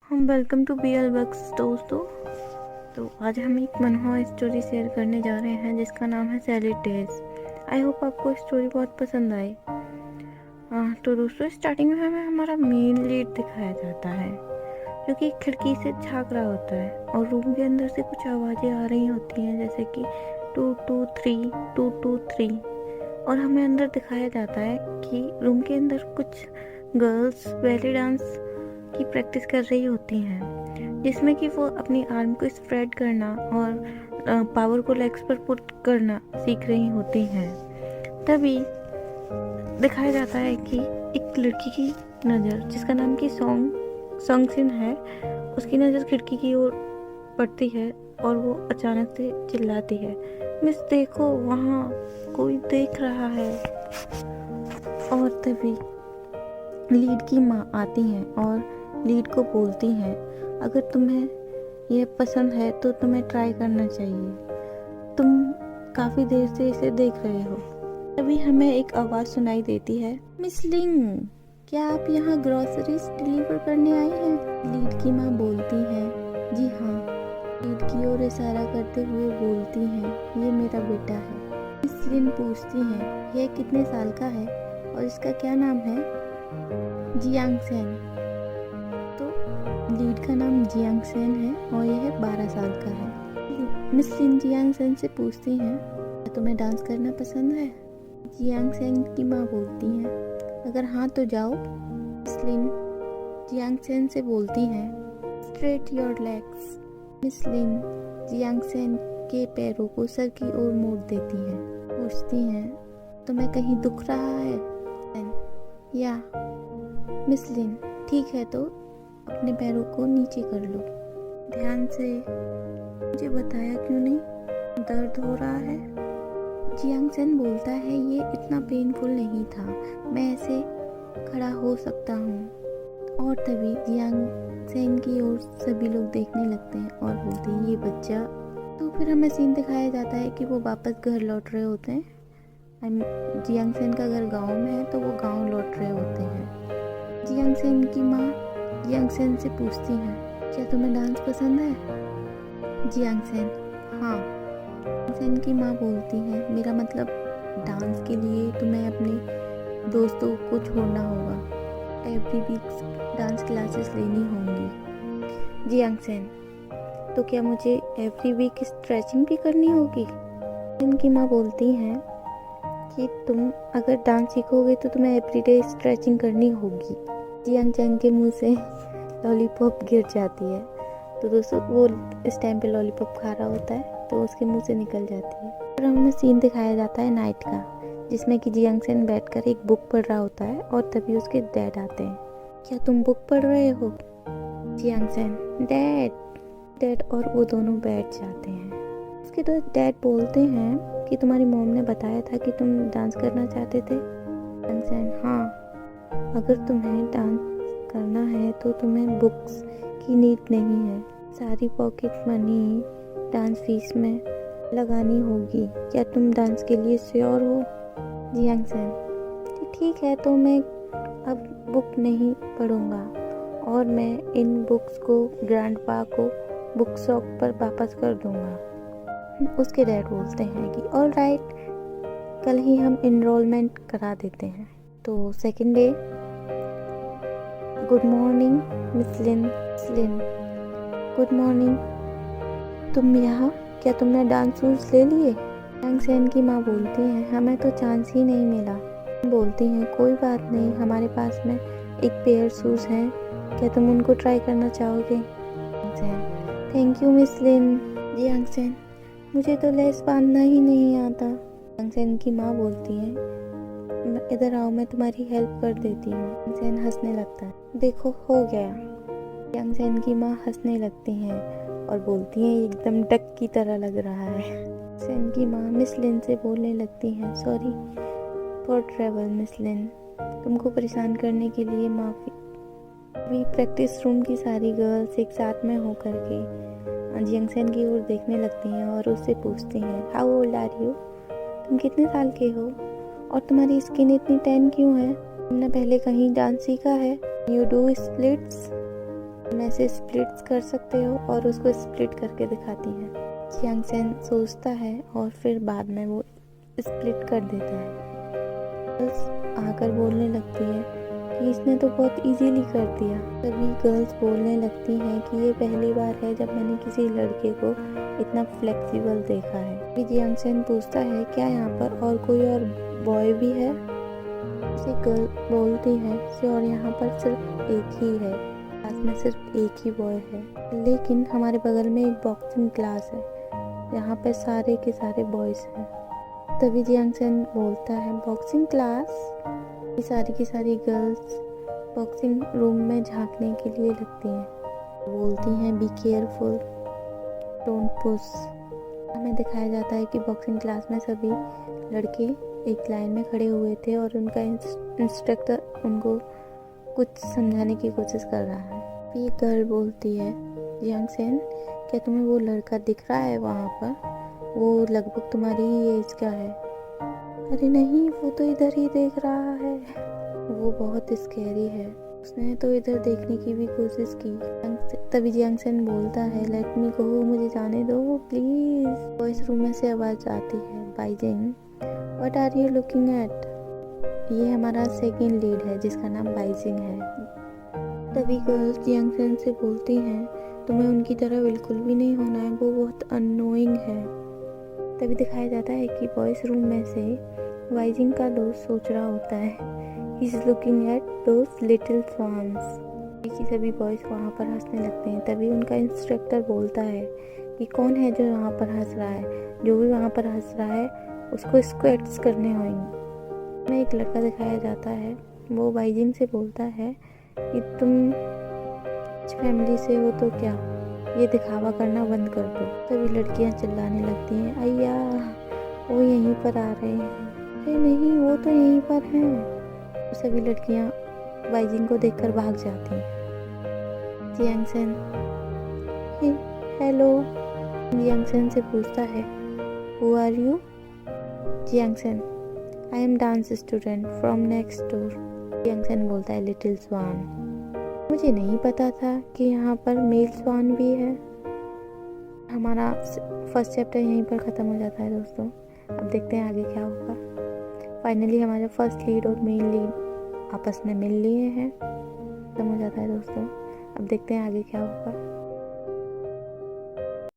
हम welcome to BL बक्स दोस्तों। तो आज हम एक मनहुआ स्टोरी शेयर करने जा रहे हैं जिसका नाम है सैली टेल्स। आई होप आपको स्टोरी बहुत पसंद आई। तो दोस्तों स्टार्टिंग में हमें हमारा मेन लीड दिखाया जाता है जो कि खिड़की से झाँक रहा होता है और रूम के अंदर से कुछ आवाज़ें आ रही होती हैं जैसे कि 223 223 और हमें अंदर दिखाया जाता है कि रूम के अंदर कुछ गर्ल्स बैले डांस की प्रैक्टिस कर रही होती हैं जिसमें कि वो अपनी आर्म को स्प्रेड करना और पावर को लेग्स पर पुट करना सीख रही होती हैं। तभी दिखाया जाता है कि एक लड़की की नज़र जिसका नाम की सॉन्गसिन है, उसकी नज़र खिड़की की ओर पड़ती है और वो अचानक से चिल्लाती है, मिस देखो वहाँ कोई देख रहा है। और तभी लीड की माँ आती हैं और लीड को बोलती हैं, अगर तुम्हें यह पसंद है तो तुम्हें ट्राई करना चाहिए, तुम काफ़ी देर से इसे देख रहे हो। तभी हमें एक आवाज़ सुनाई देती है, मिस लिंग क्या आप यहाँ ग्रोसरीज डिलीवर करने आई हैं? लीड की माँ बोलती हैं, जी हाँ। लीड की ओर इशारा करते हुए बोलती हैं, ये मेरा बेटा है। मिस लिंग पूछती हैं, यह कितने साल का है और इसका क्या नाम है? जियांग सेन। तो लीड का नाम जियांग सेन है और यह 12 साल का है। मिस लिन जियांग सेन से पूछती हैं, क्या तुम्हें डांस करना पसंद है? जियांग सेन की माँ बोलती हैं, अगर हाँ तो जाओ। मिस लिन जियांग सेन से बोलती हैं, straight your legs. Miss Lin Jiang Sen के पैरों को सर की ओर मोड़ देती हैं। पूछती हैं, तुम्हें कहीं दुख रहा है? या मिस लिन, ठीक है तो अपने पैरों को नीचे कर लो। ध्यान से, मुझे बताया क्यों नहीं? दर्द हो रहा है? जियांग सेन बोलता है, ये इतना पेनफुल नहीं था, मैं ऐसे खड़ा हो सकता हूँ। और तभी जियांग सेन की ओर सभी लोग देखने लगते हैं और बोलते हैं, ये बच्चा। तो फिर हमें सीन दिखाया जाता है कि वो वापस घर लौट रहे होते हैं। जियांग सेन का घर गाँव में है तो वो गाँव लौट रहे होते हैं। जियांग सेन की माँ जियांग सेन से पूछती हैं, क्या तुम्हें डांस पसंद है? जियांग सेन, हाँ। जियांग सेन की माँ बोलती हैं, मेरा मतलब डांस के लिए तुम्हें अपने दोस्तों को छोड़ना होगा, एवरी वीक डांस क्लासेस लेनी होंगी। जियांग सेन, तो क्या मुझे एवरी वीक स्ट्रेचिंग भी करनी होगी? इनकी माँ बोलती हैं कि तुम अगर डांस सीखोगे तो तुम्हें एवरीडे स्ट्रेचिंग करनी होगी। जियांग सेन के मुंह से लॉलीपॉप गिर जाती है। तो दोस्तों वो इस टाइम पे लॉलीपॉप खा रहा होता है तो उसके मुंह से निकल जाती है। और हमें सीन दिखाया जाता है नाइट का, जिसमें कि जियांग सेन बैठकर एक बुक पढ़ रहा होता है और तभी उसके डैड आते हैं। क्या तुम बुक पढ़ रहे हो? जियांग सेन, डैड और वो दोनों बैठ जाते हैं। उसके तो डैड बोलते हैं कि तुम्हारी मॉम ने बताया था कि तुम डांस करना चाहते थे। जियांग सेन, हाँ, अगर तुम्हें डांस करना है तो तुम्हें बुक्स की नीड नहीं है, सारी पॉकेट मनी डांस फीस में लगानी होगी। क्या तुम डांस के लिए श्योर हो? जियांग सेन, ठीक है तो मैं अब बुक नहीं पढ़ूंगा और मैं इन बुक्स को ग्रैंडपा को बुक शॉप पर वापस कर दूंगा। उसके डैड बोलते हैं कि ऑल राइट, कल ही हम इनरोलमेंट करा देते हैं। तो second day, good morning miss Lin. Good morning, तुम यहाँ? क्या तुमने डांस शूज ले लिए? जियांग सेन की माँ बोलती हैं, हमें तो चांस ही नहीं मिला। बोलती हैं, कोई बात नहीं, हमारे पास में एक पेयर शूज हैं, क्या तुम उनको ट्राई करना चाहोगे? Thank you Miss Lin. Jiang Sen, मुझे तो लेस बांधना ही नहीं आता। जियांग सेन की माँ बोलती हैं, इधर आओ, मैं तुम्हारी हेल्प कर देती हूँ। जियांग सेन हंसने लगता है, देखो हो गया। जियांग सेन की माँ हंसने लगती हैं और बोलती हैं, एकदम डक की तरह लग रहा है। सेन की माँ मिस लिन से बोलने लगती हैं, सॉरी फॉर ट्रैवल मिस लिन, तुमको परेशान करने के लिए माफ़ी। अभी प्रैक्टिस रूम की सारी गर्ल्स एक साथ में हो करके जियांग सेन की ओर देखने लगती हैं और उससे पूछती हैं, हाउ ओल्ड आर यू? तुम कितने साल के हो और तुम्हारी स्किन इतनी टैन क्यों है? तुमने पहले कहीं डांस सीखा है? You do splits? तुम ऐसे स्प्लिट्स कर सकते हो, और उसको स्प्लिट करके दिखाती है। जियांग सेन सोचता है और फिर बाद में वो स्प्लिट कर देता है। गर्ल्स आकर बोलने लगती है कि इसने तो बहुत इजीली कर दिया। तभी गर्ल्स बोलने लगती हैं कि ये पहली बार है जब मैंने किसी लड़के को इतना फ्लेक्सिबल देखा है। फिर जियांग सेन पूछता है क्या यहाँ पर और कोई और बॉय भी है। उसे गर्ल बोलती है और यहाँ पर सिर्फ एक ही है, क्लास में सिर्फ एक ही बॉय है, लेकिन हमारे बगल में एक बॉक्सिंग क्लास है, यहाँ पर सारे के सारे बॉयज़ हैं। तभी जियांग सेन बोलता है बॉक्सिंग क्लास। ये सारी की सारी गर्ल्स बॉक्सिंग रूम में झांकने के लिए लगती हैं। बोलती हैं बी केयरफुल, डोंट पुश। हमें दिखाया जाता है कि बॉक्सिंग क्लास में सभी लड़के एक लाइन में खड़े हुए थे और उनका इंस्ट्रक्टर उनको कुछ समझाने की कोशिश कर रहा है। फिर एक गर्ल बोलती है जियांग सेन क्या तुम्हें वो लड़का दिख रहा है वहाँ पर, वो लगभग तुम्हारी ही एज का है। अरे नहीं, वो तो इधर ही देख रहा है, वो बहुत स्कैरी है, उसने तो इधर देखने की भी कोशिश की। तभी जियांग सेन बोलता है लेट मी गो, मुझे जाने दो प्लीज। वॉइस रूम में से आवाज आती है बाइजिंग what are you looking at. ये हमारा सेकंड लीड है जिसका नाम बाइजिंग है। तभी गर्ल्स जियांग सेन से बोलती हैं तुम्हें उनकी तरह बिल्कुल भी नहीं होना है, वो बहुत अननोइंग है। तभी दिखाया जाता है कि बॉयज़ रूम में से वाइजिंग का दोस्त सोच रहा होता है he is looking at those little swans. कि सभी बॉयज़ वहाँ पर हंसने लगते हैं। तभी उनका इंस्ट्रक्टर बोलता है कि कौन है जो वहाँ पर हंस रहा है, जो भी वहाँ पर हंस रहा है उसको स्क्वैट्स करने होंगे। में एक लड़का दिखाया जाता है, वो वाइजिंग से बोलता है कि तुम फैमिली से हो तो क्या, ये दिखावा करना बंद कर दो। तभी लड़कियां चिल्लाने लगती हैं अय्या वो यहीं पर आ रहे हैं। अरे नहीं, वो तो यहीं पर हैं। तो सभी लड़कियां बाइजिंग को देखकर भाग जाती हैं। Jiang Sen hello, Jiang Sen से पूछता है who are you. Jiang Sen I am dance student from next door. Jiang Sen बोलता है लिटिल स्वान, मुझे नहीं पता था कि यहाँ पर मेल स्वान भी है। हमारा फर्स्ट चैप्टर यहीं पर ख़त्म हो जाता है दोस्तों। अब देखते हैं आगे क्या होगा। फाइनली हमारे फर्स्ट लीड और मेन लीड आपस में मिल लिए हैं, ख़त्म हो जाता है दोस्तों। अब देखते हैं आगे क्या होगा।